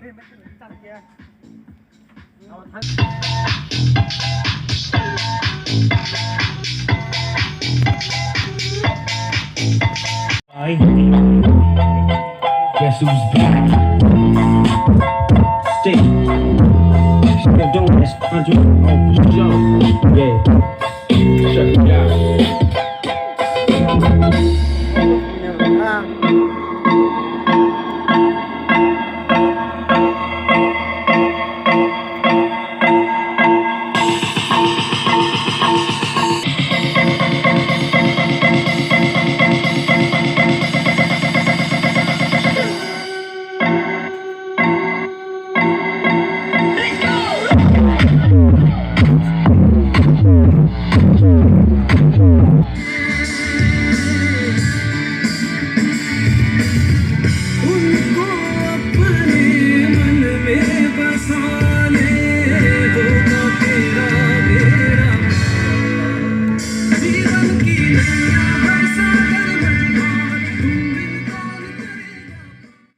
พี่ไม่ถึงสั่งเกียร์เอาทั้ง Guess who's back? Stick. Still doing this, Andre. Oh, for sure. Yeah. Check it out.